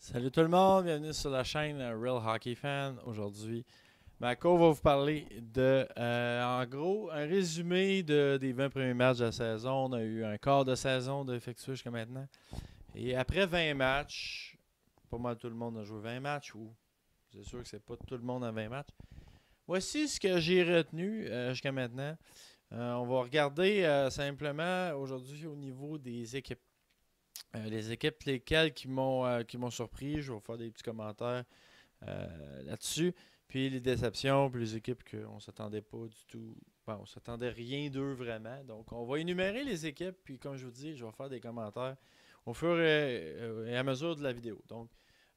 Salut tout le monde, bienvenue sur la chaîne Real Hockey Fan. Aujourd'hui, Mako va vous parler de, en gros, un résumé des 20 premiers matchs de la saison. On a eu un quart de saison d'effectuer jusqu'à maintenant. Et après 20 matchs, pas mal tout le monde a joué 20 matchs, ou c'est sûr que c'est pas tout le monde à 20 matchs. Voici ce que j'ai retenu jusqu'à maintenant. On va regarder simplement aujourd'hui au niveau des équipes. Les équipes lesquelles qui m'ont surpris, je vais vous faire des petits commentaires là-dessus. Puis les déceptions, puis les équipes qu'on ne s'attendait pas du tout. Bon, on s'attendait rien d'eux vraiment. Donc on va énumérer les équipes, puis comme je vous dis, je vais faire des commentaires au fur et à mesure de la vidéo. Donc,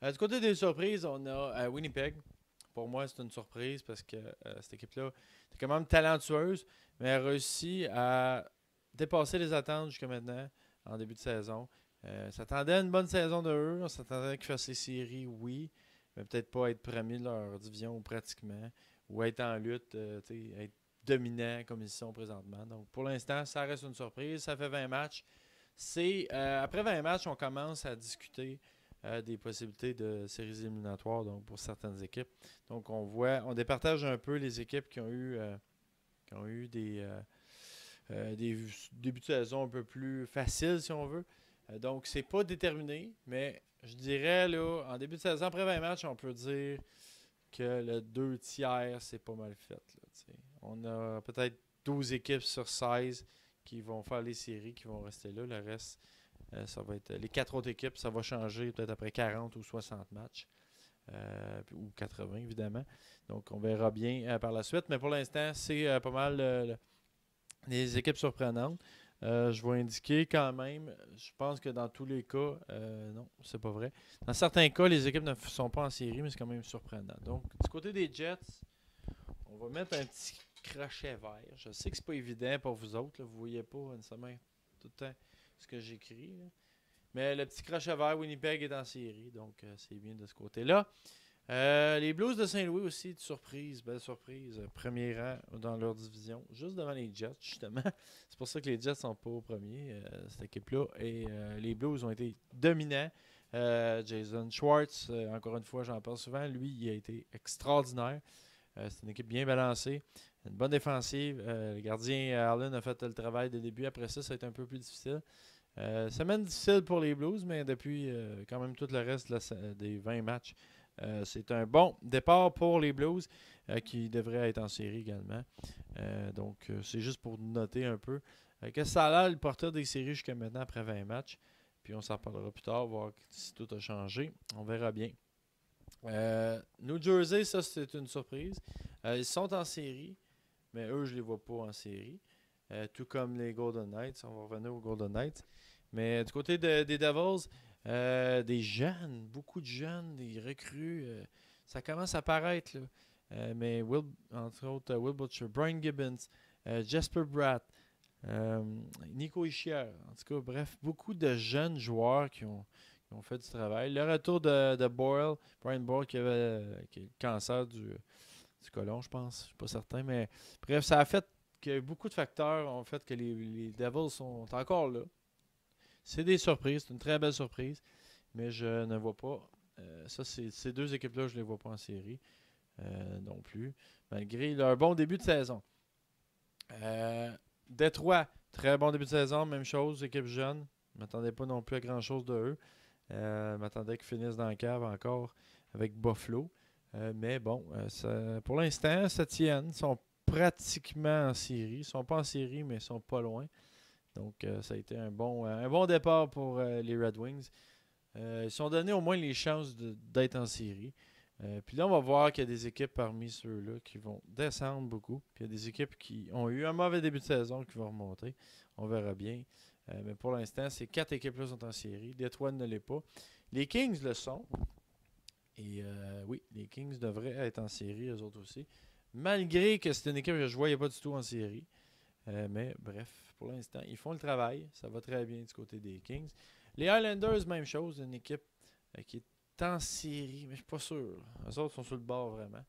du côté des surprises, on a Winnipeg. Pour moi, c'est une surprise parce que cette équipe-là est quand même talentueuse, mais elle a réussi à dépasser les attentes jusqu'à maintenant en début de saison. On s'attendait à une bonne saison de eux. On s'attendait qu'ils fassent les séries, oui. Mais peut-être pas être premier de leur division pratiquement. Ou être en lutte, être dominant comme ils sont présentement. Donc pour l'instant, ça reste une surprise. Ça fait 20 matchs. Après 20 matchs, on commence à discuter des possibilités de séries éliminatoires donc pour certaines équipes. Donc on départage un peu les équipes qui ont eu des débuts de saison un peu plus faciles, si on veut. Donc, c'est pas déterminé, mais je dirais, là, en début de saison, après 20 matchs, on peut dire que le 2 tiers, c'est pas mal fait. Là, on a peut-être 12 équipes sur 16 qui vont faire les séries, qui vont rester là. Le reste, ça va être. Les 4 autres équipes, ça va changer peut-être après 40 ou 60 matchs. Ou 80, évidemment. Donc, on verra bien par la suite. Mais pour l'instant, c'est pas mal les équipes surprenantes. Je vais indiquer quand même, je pense que dans tous les cas, non, c'est pas vrai. Dans certains cas, les équipes ne sont pas en série, mais c'est quand même surprenant. Donc, du côté des Jets, on va mettre un petit crochet vert. Je sais que c'est pas évident pour vous autres, là, vous voyez pas nécessairement tout le temps ce que j'écris. Là. Mais le petit crochet vert, Winnipeg est en série, donc c'est bien de ce côté-là. Les Blues de Saint-Louis aussi, de surprise, belle surprise. Premier rang dans leur division, juste devant les Jets, justement. C'est pour ça que les Jets sont pas au premier, cette équipe-là. Et les Blues ont été dominants. Jason Schwartz, encore une fois, j'en parle souvent, lui, il a été extraordinaire. C'est une équipe bien balancée, une bonne défensive. Le gardien Allen a fait le travail dès le début. Après ça, ça a été un peu plus difficile. Semaine difficile pour les Blues, mais depuis quand même tout le reste des 20 matchs, c'est un bon départ pour les Blues qui devraient être en série également. Donc, c'est juste pour noter un peu que ça a l'air le porteur des séries jusqu'à maintenant après 20 matchs. Puis on s'en parlera plus tard, voir si tout a changé. On verra bien. New Jersey, ça c'est une surprise. Ils sont en série, mais eux, je ne les vois pas en série. Tout comme les Golden Knights. On va revenir aux Golden Knights. Mais du côté des Devils, des jeunes, beaucoup de jeunes, des recrues, ça commence à apparaître. Là. Mais entre autres, Will Butcher, Brian Gibbons, Jasper Bratt, euh, Nico Hischier. En tout cas, bref, beaucoup de jeunes joueurs qui ont fait du travail. Le retour de Boyle, Brian Boyle qui a le cancer du côlon, je pense. Je ne suis pas certain. Mais bref, ça a fait que beaucoup de facteurs ont fait que les Devils sont encore là. C'est des surprises, c'est une très belle surprise, mais je ne vois pas. Ces deux équipes-là, je ne les vois pas en série non plus, malgré leur bon début de saison. Détroit, très bon début de saison, même chose, équipe jeune. Je ne m'attendais pas non plus à grand-chose de eux. Je m'attendais qu'ils finissent dans la cave encore avec Buffalo. Mais bon, pour l'instant, ça tienne. Ils sont pratiquement en série. Ils ne sont pas en série, mais ils sont pas loin. Donc, ça a été un bon départ pour les Red Wings. Ils sont donnés au moins les chances d'être en série. Puis là, on va voir qu'il y a des équipes parmi ceux-là qui vont descendre beaucoup. Puis il y a des équipes qui ont eu un mauvais début de saison qui vont remonter. On verra bien. Mais pour l'instant, ces 4 équipes-là sont en série. Détroit ne l'est pas. Les Kings le sont. Et oui, les Kings devraient être en série, eux autres aussi. Malgré que c'est une équipe que je ne voyais pas du tout en série. Mais bref, pour l'instant, ils font le travail. Ça va très bien du côté des Kings. Les Highlanders, même chose. Une équipe qui est en série, mais je suis pas sûr. Eux autres sont sur le bord vraiment.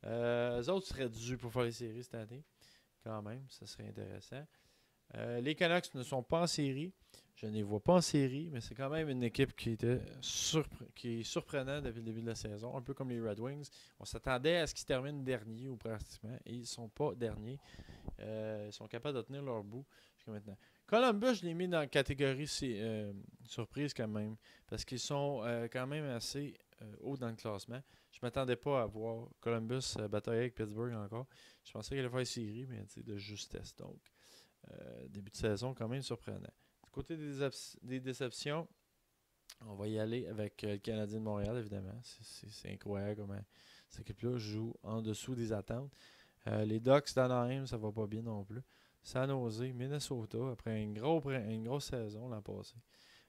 Eux autres seraient dus pour faire les séries cette année. Quand même, ça serait intéressant. Les Canucks ne sont pas en série. Je ne les vois pas en série, mais c'est quand même une équipe qui est surprenante depuis le début de la saison, un peu comme les Red Wings. On s'attendait à ce qu'ils terminent dernier ou pratiquement, et ils ne sont pas derniers. Ils sont capables de tenir leur bout jusqu'à maintenant. Columbus, je l'ai mis dans la catégorie surprise quand même, parce qu'ils sont quand même assez haut dans le classement. Je ne m'attendais pas à voir Columbus batailler avec Pittsburgh encore. Je pensais qu'il allait faire une série, mais de justesse. Donc, début de saison quand même surprenant. Du côté des déceptions, on va y aller avec le Canadien de Montréal, évidemment. C'est incroyable comment cette équipe-là joue en dessous des attentes. Les Ducks d'Anaheim, ça va pas bien non plus. San Jose, Minnesota, après une grosse saison l'an passé.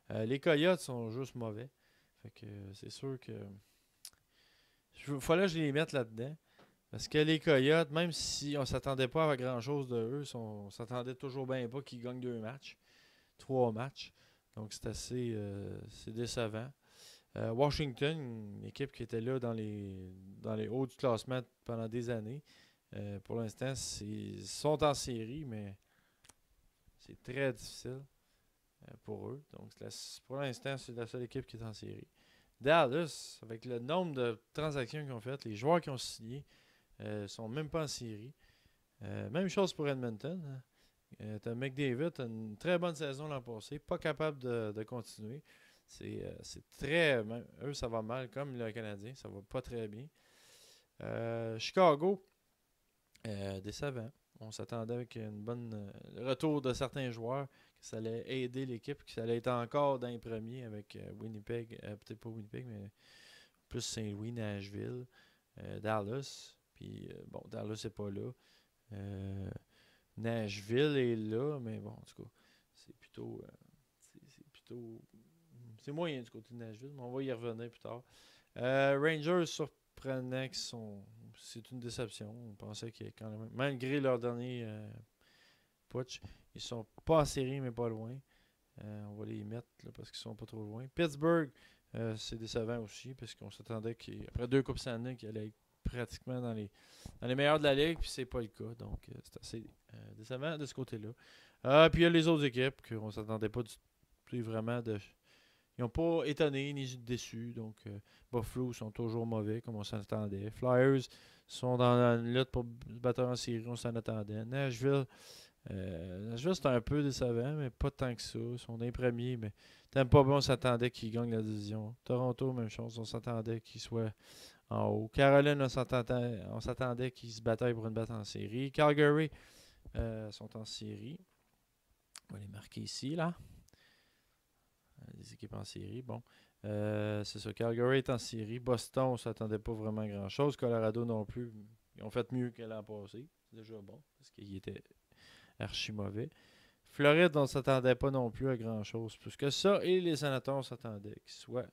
Les Coyotes sont juste mauvais. Fait que c'est sûr que il fallait que je les mette là-dedans. Parce que les Coyotes, même si on s'attendait pas à grand-chose de eux, on s'attendait toujours bien pas qu'ils gagnent 3 matchs. Donc c'est assez c'est décevant. Washington, une équipe qui était là dans les hauts du classement pendant des années. Pour l'instant, ils sont en série, mais c'est très difficile pour eux. Donc pour l'instant, c'est la seule équipe qui est en série. Dallas, avec le nombre de transactions qu'ils ont faites, les joueurs qui ont signé, sont même pas en série. Même chose pour Edmonton. T'as McDavid, a une très bonne saison l'an passé, pas capable de continuer. C'est très. Eux, ça va mal, comme le Canadien, ça va pas très bien. Chicago, décevant. On s'attendait avec le retour de certains joueurs, que ça allait aider l'équipe, que ça allait être encore dans les premiers avec Winnipeg, peut-être pas Winnipeg, mais plus Saint-Louis, Nashville, Dallas. Puis Dallas n'est pas là. Nashville est là, mais bon, en tout cas, c'est plutôt. C'est moyen du côté de Nashville, mais on va y revenir plus tard. Rangers surprenant c'est une déception. On pensait qu'il y a quand même. Malgré leur dernier putsch, ils sont pas en série, mais pas loin. On va les mettre là, parce qu'ils sont pas trop loin. Pittsburgh, c'est décevant aussi, parce qu'on s'attendait qu'après 2 Coupes Stanley, qu'ils allaient être pratiquement dans les meilleurs de la ligue, puis c'est pas le cas. Donc, c'est assez décevant de ce côté-là. Puis il y a les autres équipes qu'on s'attendait pas vraiment de. Ils n'ont pas étonné ni déçu. Donc, Buffalo sont toujours mauvais, comme on s'en attendait. Flyers sont dans la lutte pour se battre en série, on s'en attendait. Nashville, c'est un peu décevant, mais pas tant que ça. Ils sont dans les premiers, mais Tampa Bay, on s'attendait qu'ils gagnent la division. Toronto, même chose, on s'attendait qu'ils soient en haut. Caroline, on s'attendait qu'ils se battaient pour une batte en série. Calgary sont en série. On va les marquer ici, là. Les équipes en série, bon. C'est ça, Calgary est en série. Boston, on ne s'attendait pas vraiment à grand-chose. Colorado non plus. Ils ont fait mieux que l'an passé. C'est déjà bon, parce qu'ils étaient archi mauvais. Floride, on ne s'attendait pas non plus à grand-chose plus que ça. Et les Sénateurs, on s'attendait qu'ils soient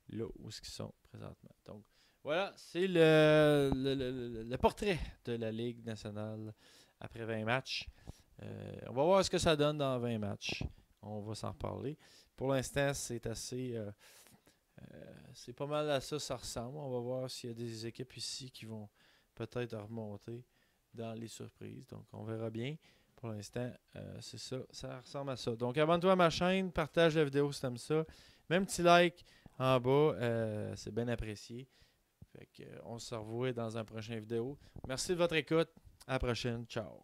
là où ils sont présentement. Donc, voilà, c'est le portrait de la Ligue nationale après 20 matchs. On va voir ce que ça donne dans 20 matchs. On va s'en reparler. Pour l'instant, c'est assez. C'est pas mal à ça ressemble. On va voir s'il y a des équipes ici qui vont peut-être remonter dans les surprises. Donc, on verra bien. Pour l'instant, c'est ça. Ça ressemble à ça. Donc, abonne-toi à ma chaîne. Partage la vidéo si tu aimes ça. Même petit like en bas. C'est bien apprécié. Fait que, on se revoit dans un prochain vidéo. Merci de votre écoute. À la prochaine. Ciao.